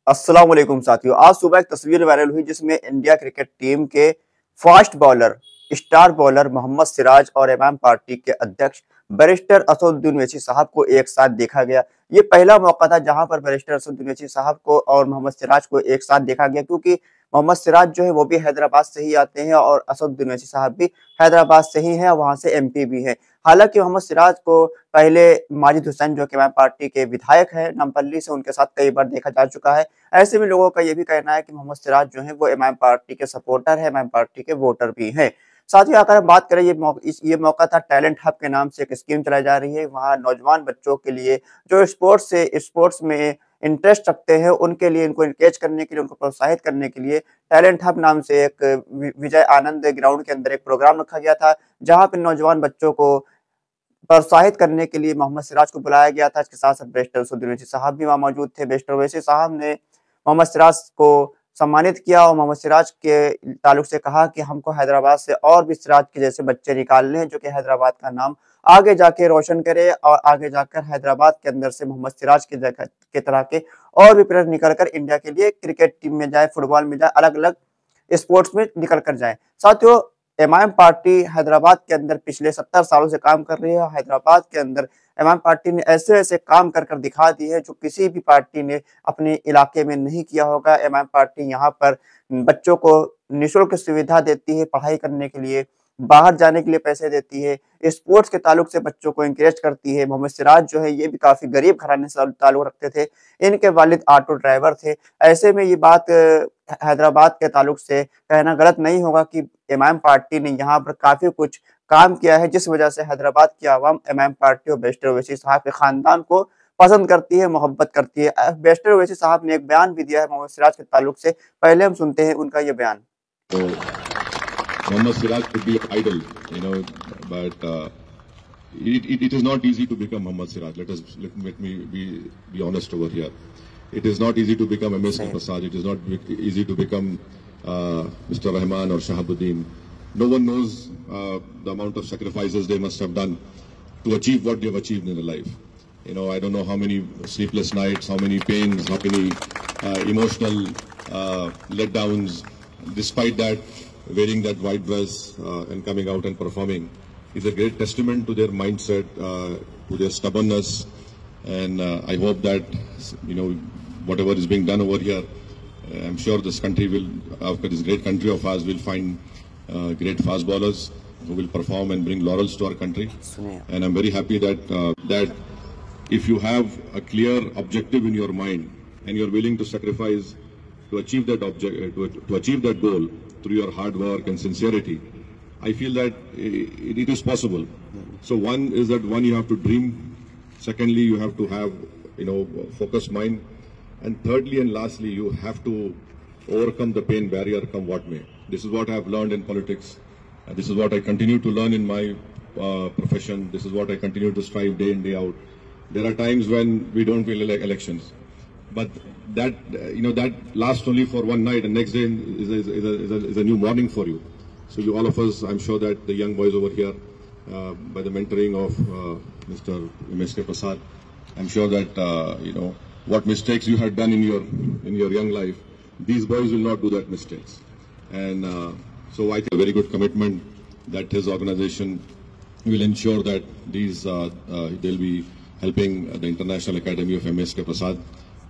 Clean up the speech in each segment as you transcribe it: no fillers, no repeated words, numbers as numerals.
अस्सलाम वालेकुम साथियों। आज सुबह एक तस्वीर वायरल हुई जिसमें इंडिया क्रिकेट टीम के fast bowler, star bowler Mohammed Siraj और इमाम पार्टी के अध्यक्ष बैरिस्टर असदुद्दीन ओवैसी साहब को एक साथ देखा गया। ये पहला मौका था जहां पर बैरिस्टर असदुद्दीन ओवैसी साहब को और मोहम्मद सिराज को एक साथ देखा गया, क्योंकि मोहम्मद सिराज जो है वो भी हैदराबाद से ही आते हैं और असदुद्दीन ओवैसी साहब भी हैदराबाद से ही हैं, वहां से एमपी भी हैं। हालांकि मोहम्मद सिराज को पहले माजिद हुसैन जो कि इमाम पार्टी के विधायक हैं नामपल्ली से, उनके साथ कई बार देखा जा चुका है। ऐसे में लोगों का ये भी कहना है कि मोहम्मद सिराज जो है वो इमाम पार्टी के सपोर्टर है, इमाम पार्टी के वोटर भी हैं। साथ ही अगर हम बात करें, ये मौका था टैलेंट हब के नाम से एक स्कीम चलाई जा रही है। वहाँ नौजवान बच्चों के लिए जो स्पोर्ट्स में इंटरेस्ट रखते हैं उनके लिए, इनको इंकरेज करने के लिए, उनको प्रोत्साहित करने के लिए टैलेंट हब नाम से एक विजय आनंद ग्राउंड के अंदर एक प्रोग्राम रखा गया था, जहाँ पे नौजवान बच्चों को प्रोत्साहित करने के लिए मोहम्मद सिराज को बुलाया गया था। इसके साथ साथ बैरिस्टर असदुद्दीन ओवैसी साहब भी वहाँ मौजूद थे। बैरिस्टर ओवैसी साहब ने मोहम्मद सिराज को सम्मानित किया और मोहम्मद सिराज के ताल्लुक से कहा कि हमको हैदराबाद से और भी सिराज के जैसे बच्चे निकालने हैं, जो कि हैदराबाद का नाम आगे जाके रोशन करे और आगे जाकर हैदराबाद के अंदर से मोहम्मद सिराज के तरह के और भी प्लेयर निकल कर इंडिया के लिए क्रिकेट टीम में जाए, फुटबॉल में जाए, अलग अलग स्पोर्ट्स में निकल कर जाए। साथियों, इमाम पार्टी हैदराबाद के अंदर पिछले 70 सालों से काम कर रही है। हैदराबाद के अंदर इमाम पार्टी ने ऐसे ऐसे काम कर कर दिखा दिए हैं जो किसी भी पार्टी ने अपने इलाके में नहीं किया होगा। इमाम पार्टी यहाँ पर बच्चों को निःशुल्क सुविधा देती है, पढ़ाई करने के लिए, बाहर जाने के लिए पैसे देती है, स्पोर्ट्स के ताल्लुक से बच्चों को इंकरेज करती है। मोहम्मद सिराज जो है ये भी काफी गरीब घराने से ताल्लुक रखते थे, इनके वालिद ऑटो ड्राइवर थे। ऐसे में ये बात हैदराबाद के ताल्लुक से कहना गलत नहीं होगा कि इमाम पार्टी ने यहाँ पर काफी कुछ काम किया है, जिस वजह से हैदराबाद की आवाम इमाम पार्टी और बैरिस्टर ओवैसी साहब के खानदान को पसंद करती है, मोहब्बत करती है। बैरिस्टर ओवैसी साहब ने एक बयान भी दिया है मोहम्मद सिराज के ताल्लुक से, पहले हम सुनते हैं उनका ये बयान। So, Mohammad Siraj could be an idol, but it is not easy to become Mohammad Siraj. Let me be honest over here. It is not easy to become MSK Prasad. It is not easy to become Mr. Rahman or Shahabuddin. No one knows the amount of sacrifices they must have done to achieve what they have achieved in their life. I don't know how many sleepless nights, how many pains, how many emotional letdowns. Despite that, wearing that white dress and coming out and performing is a great testament to their mindset, to their stubbornness, and I hope that whatever is being done over here, I'm sure this country will, after this great country of ours, will find great fast bowlers who will perform and bring laurels to our country. And I'm very happy that if you have a clear objective in your mind and you're willing to sacrifice to achieve that to achieve that goal through your hard work and sincerity, I feel that it is possible. So one is that you have to dream. Secondly, you have to have focused mind, and thirdly and lastly, you have to overcome the pain barrier, come what may. This is what I have learned in politics. This is what I continue to learn in my profession. This is what I continue to strive day in, day out. There are times when we don't win elections, but that lasts only for one night, and next day is a new morning for you. So all of us, I'm sure that the young boys over here, by the mentoring of Mr. MSK Prasad, I'm sure that what mistakes you had done in your young life, these boys will not do that mistakes. And so I think a very good commitment that his organization will ensure that they'll be helping the International Academy of MSK Prasad.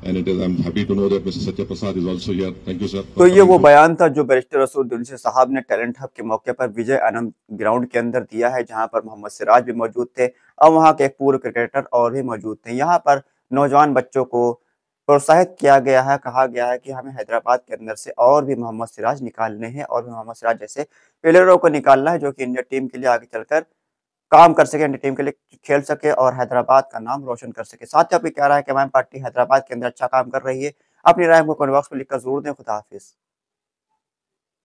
And I'm happy to know that Mr. Satya Prasad is also here. Thank you, sir. तो ये वो बयान था जो barrister Asaduddin Owaisi साहब ने talent hub के मौके पर विजय आनंद ग्राउंड के अंदर दिया है, जहां पर मोहम्मद सिराज भी मौजूद थे और वहां के एक पूर्व क्रिकेटर और भी मौजूद थे। यहाँ पर नौजवान बच्चों को प्रोत्साहित किया गया है, कहा गया है कि हमें हैदराबाद के अंदर से और भी मोहम्मद सिराज निकालने हैं और भी मोहम्मद सिराज जैसे प्लेयरों को निकालना है, जो कि इंडिया टीम के लिए आगे चलकर काम कर सके, इंडिया टीम के लिए खेल सके और हैदराबाद का नाम रोशन कर सके। साथ ही आपको क्या राय है कि इमाम पार्टी हैदराबाद के अंदर अच्छा काम कर रही है? अपनी राय को कमेंट बॉक्स में लिखकर जरूर दें। खुदा हाफिज।